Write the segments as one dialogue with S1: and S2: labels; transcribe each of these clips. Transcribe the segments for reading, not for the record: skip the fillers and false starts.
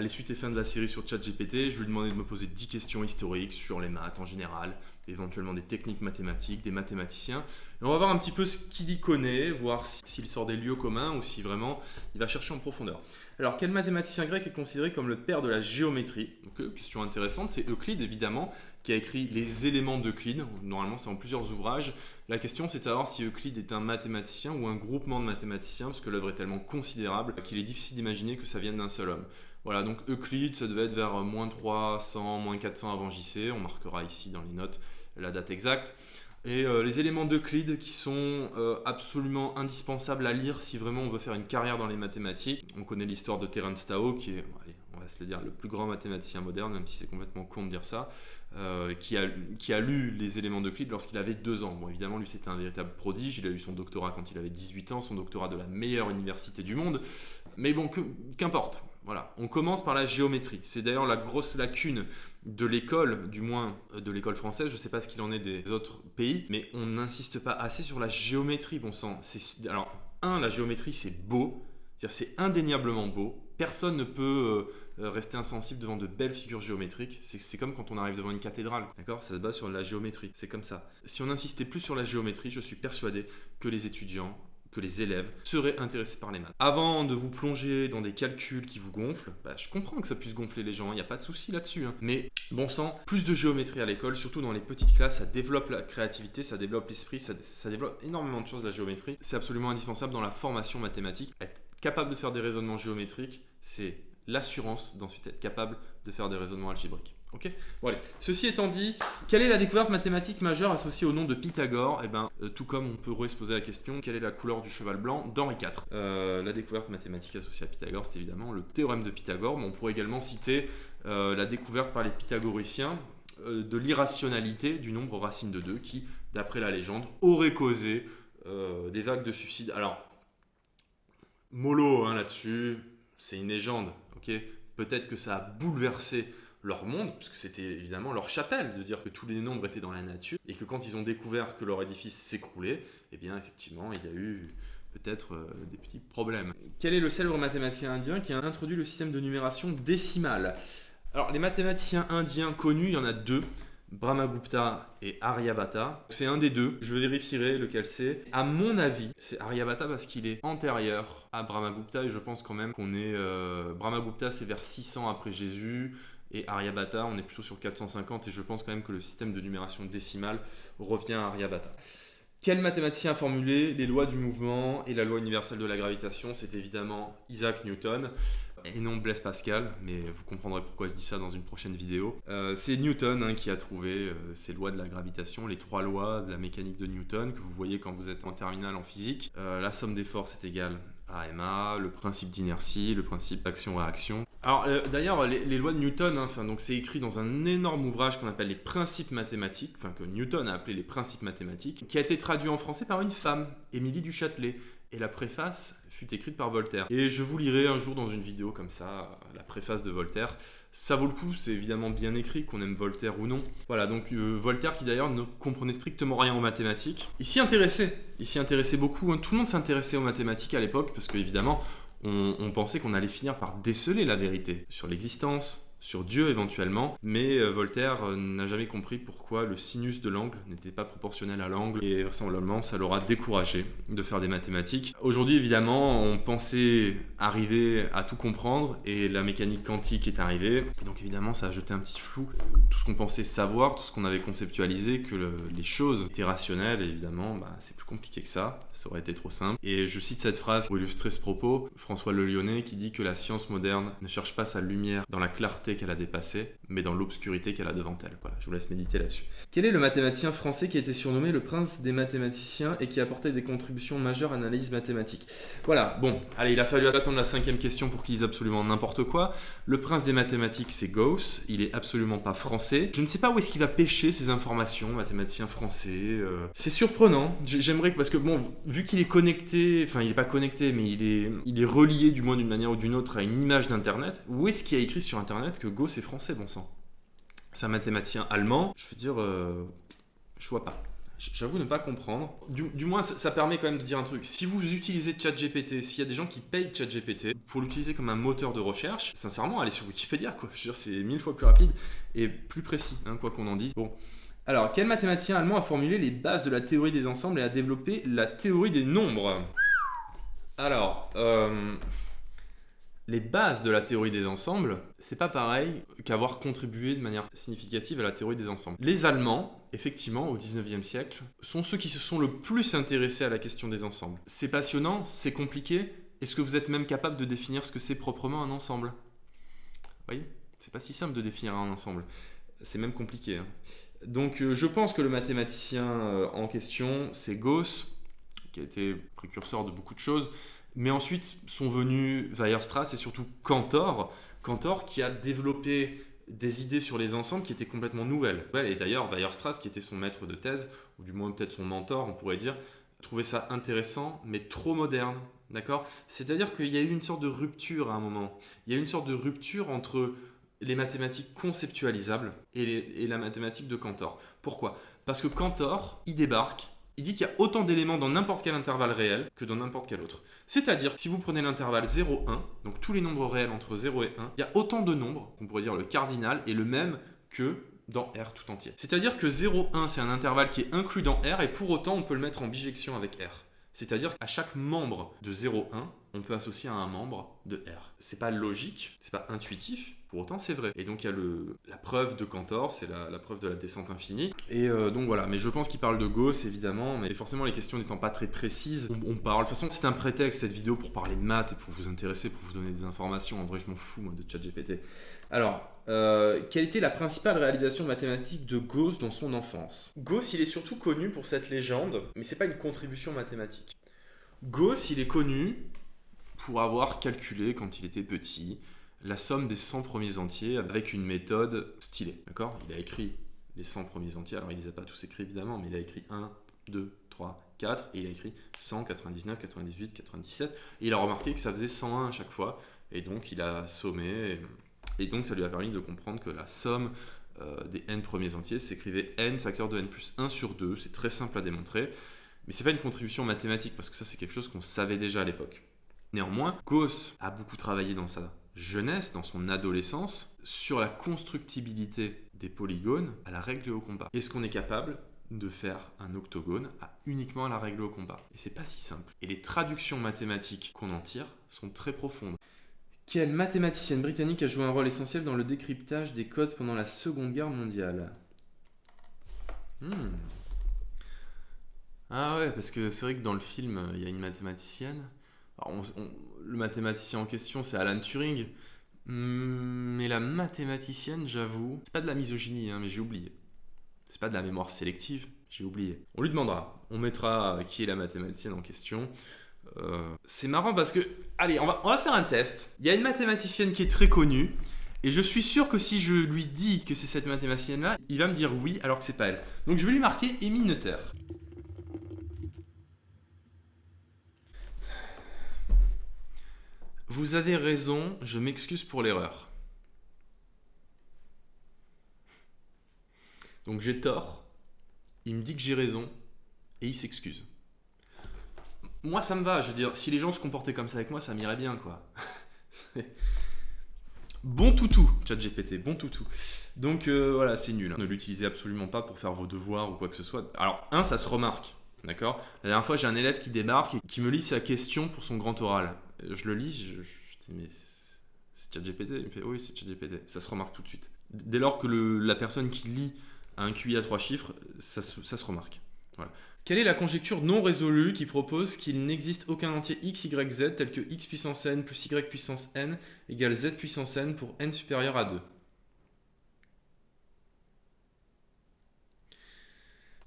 S1: À la suite et fin de la série sur ChatGPT, je lui ai demandé de me poser 10 questions historiques sur les maths en général, éventuellement des techniques mathématiques, des mathématiciens. Et on va voir un petit peu ce qu'il y connaît, voir s'il sort des lieux communs ou si vraiment il va chercher en profondeur. Alors, quel mathématicien grec est considéré comme le père de la géométrie? Donc, question intéressante, c'est Euclide évidemment, qui a écrit les éléments d'Euclide. Normalement, c'est en plusieurs ouvrages. La question, c'est de savoir si Euclide est un mathématicien ou un groupement de mathématiciens, parce que l'œuvre est tellement considérable qu'il est difficile d'imaginer que ça vienne d'un seul homme. Voilà, donc Euclide, ça devait être vers moins 300, moins 400 avant JC. On marquera ici dans les notes la date exacte. Et les éléments d'Euclide qui sont absolument indispensables à lire si vraiment on veut faire une carrière dans les mathématiques. On connaît l'histoire de Terence Tao, qui est, allez, on va se le dire, le plus grand mathématicien moderne, même si c'est complètement con de dire ça, qui a lu les éléments d'Euclide lorsqu'il avait 2 ans. Bon, évidemment, lui, c'était un véritable prodige. Il a eu son doctorat quand il avait 18 ans, son doctorat de la meilleure université du monde. Mais bon, qu'importe. Voilà, on commence par la géométrie. C'est d'ailleurs la grosse lacune de l'école, du moins de l'école française. Je ne sais pas ce qu'il en est des autres pays, mais on n'insiste pas assez sur la géométrie, bon sang. Alors, la géométrie, c'est beau, c'est-à-dire c'est indéniablement beau. Personne ne peut rester insensible devant de belles figures géométriques. C'est comme quand on arrive devant une cathédrale, d'accord? Ça se base sur la géométrie, c'est comme ça. Si on n'insistait plus sur la géométrie, je suis persuadé que les étudiants, que les élèves seraient intéressés par les maths. Avant de vous plonger dans des calculs qui vous gonflent, je comprends que ça puisse gonfler les gens, il n'y a pas de souci là-dessus. Mais bon sang, plus de géométrie à l'école, surtout dans les petites classes, ça développe la créativité, ça développe l'esprit, ça développe énormément de choses, la géométrie. C'est absolument indispensable dans la formation mathématique. Être capable de faire des raisonnements géométriques, c'est l'assurance d'ensuite être capable de faire des raisonnements algébriques. Ok, bon allez. Ceci étant dit, quelle est la découverte mathématique majeure associée au nom de Pythagore? Tout comme on pourrait se poser la question, quelle est la couleur du cheval blanc d'Henri IV? La découverte mathématique associée à Pythagore, c'est évidemment le théorème de Pythagore, mais on pourrait également citer la découverte par les pythagoriciens de l'irrationalité du nombre racine de 2 qui, d'après la légende, aurait causé des vagues de suicides. Alors, mollo là-dessus, c'est une légende, ok? Peut-être que ça a bouleversé leur monde, puisque c'était évidemment leur chapelle, de dire que tous les nombres étaient dans la nature, et que quand ils ont découvert que leur édifice s'écroulait, eh bien effectivement, il y a eu peut-être des petits problèmes. Quel est le célèbre mathématicien indien qui a introduit le système de numération décimale? Alors, les mathématiciens indiens connus, il y en a 2, Brahmagupta et Aryabhata. C'est un des 2, je vérifierai lequel c'est. À mon avis, c'est Aryabhata parce qu'il est antérieur à Brahmagupta, et je pense quand même qu'on est... Brahmagupta, c'est vers 600 après Jésus, et Aryabhata, on est plutôt sur 450, et je pense quand même que le système de numération décimale revient à Aryabhata. Quel mathématicien a formulé les lois du mouvement et la loi universelle de la gravitation? C'est évidemment Isaac Newton, et non Blaise Pascal, mais vous comprendrez pourquoi je dis ça dans une prochaine vidéo. C'est Newton qui a trouvé ces lois de la gravitation, les 3 lois de la mécanique de Newton, que vous voyez quand vous êtes en terminale en physique. La somme des forces est égale à ma, le principe d'inertie, le principe d'action-réaction. Alors d'ailleurs, les lois de Newton, donc c'est écrit dans un énorme ouvrage qu'on appelle les principes mathématiques, que Newton a appelé les principes mathématiques, qui a été traduit en français par une femme, Émilie du Châtelet. Et la préface fut écrite par Voltaire. Et je vous lirai un jour dans une vidéo comme ça, la préface de Voltaire. Ça vaut le coup, c'est évidemment bien écrit, qu'on aime Voltaire ou non. Voilà, donc Voltaire qui d'ailleurs ne comprenait strictement rien aux mathématiques. Il s'y intéressait beaucoup. Tout le monde s'intéressait aux mathématiques à l'époque, parce qu'évidemment, on pensait qu'on allait finir par déceler la vérité sur l'existence, sur Dieu éventuellement, mais Voltaire n'a jamais compris pourquoi le sinus de l'angle n'était pas proportionnel à l'angle, et vraisemblablement ça l'aura découragé de faire des mathématiques. Aujourd'hui évidemment on pensait arriver à tout comprendre, et la mécanique quantique est arrivée, et donc évidemment ça a jeté un petit flou. Tout ce qu'on pensait savoir, tout ce qu'on avait conceptualisé, que les choses étaient rationnelles, et évidemment c'est plus compliqué que ça aurait été trop simple. Et je cite cette phrase pour illustrer ce propos, François Le Lyonnais qui dit que la science moderne ne cherche pas sa lumière dans la clarté qu'elle a dépassée, mais dans l'obscurité qu'elle a devant elle. Voilà, je vous laisse méditer là-dessus. Quel est le mathématicien français qui a été surnommé le prince des mathématiciens et qui a apporté des contributions majeures à l'analyse mathématique? Voilà, bon, allez, il a fallu attendre la 5e question pour qu'il dise absolument n'importe quoi. Le prince des mathématiques, c'est Gauss, il est absolument pas français. Je ne sais pas où est-ce qu'il va pêcher ces informations, mathématicien français. C'est surprenant, j'aimerais que, parce que bon, vu qu'il est connecté, enfin il est pas connecté, mais il est relié du moins d'une manière ou d'une autre à une image d'internet, où est-ce qu'il y a écrit sur internet que Gauss est français, bon sang? C'est un mathématicien allemand, je veux dire, je vois pas. J'avoue ne pas comprendre. Du moins, ça permet quand même de dire un truc. Si vous utilisez ChatGPT, s'il y a des gens qui payent ChatGPT pour l'utiliser comme un moteur de recherche, sincèrement, allez sur Wikipédia, quoi. Je veux dire, c'est 1000 fois plus rapide et plus précis, hein, quoi qu'on en dise. Bon. Alors, quel mathématicien allemand a formulé les bases de la théorie des ensembles et a développé la théorie des nombres? Alors, les bases de la théorie des ensembles, c'est pas pareil qu'avoir contribué de manière significative à la théorie des ensembles. Les Allemands, effectivement, au 19e siècle, sont ceux qui se sont le plus intéressés à la question des ensembles. C'est passionnant, c'est compliqué. Est-ce que vous êtes même capable de définir ce que c'est proprement un ensemble? Vous voyez, c'est pas si simple de définir un ensemble. C'est même compliqué, hein. Donc, je pense que le mathématicien en question, c'est Gauss, qui a été précurseur de beaucoup de choses. Mais ensuite sont venus Weierstrass et surtout Cantor. Cantor qui a développé des idées sur les ensembles qui étaient complètement nouvelles. Et d'ailleurs, Weierstrass, qui était son maître de thèse, ou du moins peut-être son mentor, on pourrait dire, trouvait ça intéressant, mais trop moderne. D'accord? C'est-à-dire qu'il y a eu une sorte de rupture à un moment. Il y a eu une sorte de rupture entre les mathématiques conceptualisables et la mathématique de Cantor. Pourquoi? Parce que Cantor, il débarque, il dit qu'il y a autant d'éléments dans n'importe quel intervalle réel que dans n'importe quel autre. C'est-à-dire, si vous prenez l'intervalle 0,1, donc tous les nombres réels entre 0 et 1, il y a autant de nombres, qu'on pourrait dire le cardinal, est le même que dans R tout entier. C'est-à-dire que 0,1, c'est un intervalle qui est inclus dans R, et pour autant, on peut le mettre en bijection avec R. C'est-à-dire qu'à chaque membre de 0,1, on peut associer à un membre de R. C'est pas logique, c'est pas intuitif, pour autant c'est vrai. Et donc il y a la preuve de Cantor, c'est la preuve de la descente infinie. Et donc voilà, mais je pense qu'il parle de Gauss évidemment, mais forcément les questions n'étant pas très précises, on parle. De toute façon c'est un prétexte cette vidéo pour parler de maths et pour vous intéresser, pour vous donner des informations. En vrai je m'en fous moi de ChatGPT. Alors, quelle était la principale réalisation mathématique de Gauss dans son enfance? Gauss il est surtout connu pour cette légende, mais c'est pas une contribution mathématique. Gauss il est connu pour avoir calculé quand il était petit la somme des 100 premiers entiers avec une méthode stylée. D'accord? Il a écrit les 100 premiers entiers, alors il ne les a pas tous écrits évidemment, mais il a écrit 1, 2, 3, 4, et il a écrit 100, 99, 98, 97, et il a remarqué que ça faisait 101 à chaque fois, et donc il a sommé, et donc ça lui a permis de comprendre que la somme des n premiers entiers s'écrivait n facteur de n plus 1 sur 2, c'est très simple à démontrer, mais c'est pas une contribution mathématique, parce que ça c'est quelque chose qu'on savait déjà à l'époque. Néanmoins, Gauss a beaucoup travaillé dans sa jeunesse, dans son adolescence, sur la constructibilité des polygones à la règle au compas. Est-ce qu'on est capable de faire un octogone uniquement à la règle au compas? Et c'est pas si simple. Et les traductions mathématiques qu'on en tire sont très profondes. Quelle mathématicienne britannique a joué un rôle essentiel dans le décryptage des codes pendant la Seconde Guerre mondiale? Ah ouais, parce que c'est vrai que dans le film, il y a une mathématicienne. Alors, le mathématicien en question, c'est Alan Turing. Mais la mathématicienne, j'avoue, c'est pas de la misogynie, hein, mais j'ai oublié. C'est pas de la mémoire sélective, j'ai oublié. On lui demandera, on mettra qui est la mathématicienne en question. C'est marrant parce que, allez, on va faire un test. Il y a une mathématicienne qui est très connue, et je suis sûr que si je lui dis que c'est cette mathématicienne-là, il va me dire oui alors que c'est pas elle. Donc je vais lui marquer Émile Noether. Vous avez raison, je m'excuse pour l'erreur. Donc j'ai tort, il me dit que j'ai raison, et il s'excuse. Moi ça me va, je veux dire, si les gens se comportaient comme ça avec moi, ça m'irait bien quoi. Bon toutou, ChatGPT, bon toutou. Donc voilà, c'est nul. Ne l'utilisez absolument pas pour faire vos devoirs ou quoi que ce soit. Alors, ça se remarque, d'accord? La dernière fois, j'ai un élève qui débarque et qui me lit sa question pour son grand oral. Je le lis, je dis, mais c'est ChatGPT? Il me fait, oui, c'est ChatGPT. Ça se remarque tout de suite. Dès lors que la personne qui lit a un QI à 3 chiffres, ça se remarque. Voilà. Quelle est la conjecture non résolue qui propose qu'il n'existe aucun entier x, y, z tel que x puissance n plus y puissance n égale z puissance n pour n supérieur à 2?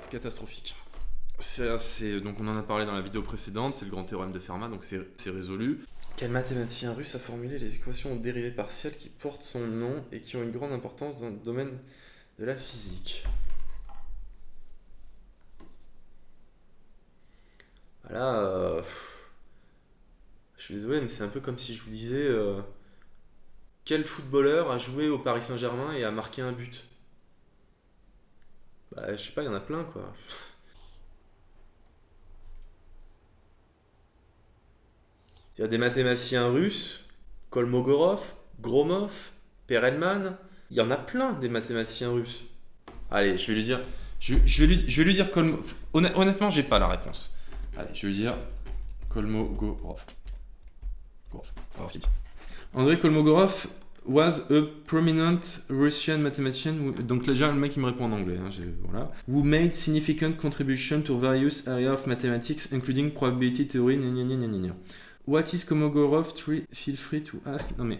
S1: C'est catastrophique. Donc on en a parlé dans la vidéo précédente, c'est le grand théorème de Fermat, donc c'est résolu. Quel mathématicien russe a formulé les équations aux dérivées partielles qui portent son nom et qui ont une grande importance dans le domaine de la physique? Voilà, je suis désolé, mais c'est un peu comme si je vous disais quel footballeur a joué au Paris Saint-Germain et a marqué un but? Bah, je sais pas, il y en a plein quoi. Il y a des mathématiciens russes, Kolmogorov, Gromov, Perelman. Il y en a plein des mathématiciens russes. Allez, je vais lui dire. Je vais lui dire honnêtement, j'ai pas la réponse. Allez, je vais lui dire Kolmogorov. Andrei Kolmogorov was a prominent Russian mathematician. Donc déjà, le mec il me répond en anglais. Hein, voilà. Who made significant contribution to various areas of mathematics, including probability theory. What is Kolmogorov tree? Feel free to ask. Non mais.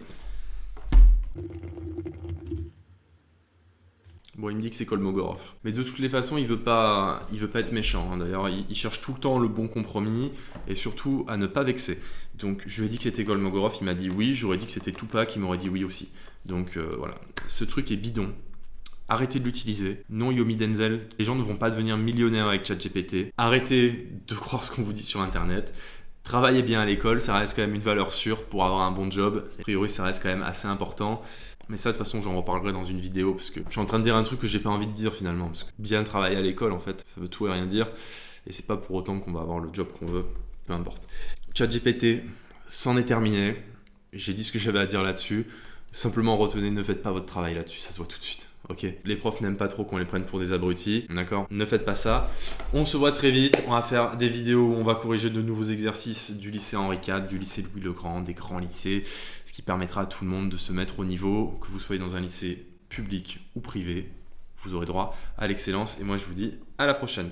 S1: Bon, il me dit que c'est Kolmogorov. Mais de toutes les façons, il veut pas être méchant. Hein. D'ailleurs, il cherche tout le temps le bon compromis et surtout à ne pas vexer. Donc, je lui ai dit que c'était Kolmogorov, il m'a dit oui. J'aurais dit que c'était Tupac, il m'aurait dit oui aussi. Donc, voilà. Ce truc est bidon. Arrêtez de l'utiliser. Non, Yomi Denzel. Les gens ne vont pas devenir millionnaires avec ChatGPT. Arrêtez de croire ce qu'on vous dit sur Internet. Travaillez bien à l'école, ça reste quand même une valeur sûre pour avoir un bon job. A priori, ça reste quand même assez important. Mais ça, de toute façon, j'en reparlerai dans une vidéo parce que je suis en train de dire un truc que j'ai pas envie de dire finalement. Parce que bien travailler à l'école, en fait, ça veut tout et rien dire. Et c'est pas pour autant qu'on va avoir le job qu'on veut. Peu importe. ChatGPT, c'en est terminé. J'ai dit ce que j'avais à dire là-dessus. Simplement retenez, ne faites pas votre travail là-dessus, ça se voit tout de suite. Ok, les profs n'aiment pas trop qu'on les prenne pour des abrutis, d'accord? Ne faites pas ça. On se voit très vite, on va faire des vidéos où on va corriger de nouveaux exercices du lycée Henri IV, du lycée Louis le Grand, des grands lycées, ce qui permettra à tout le monde de se mettre au niveau, que vous soyez dans un lycée public ou privé, vous aurez droit à l'excellence et moi je vous dis à la prochaine.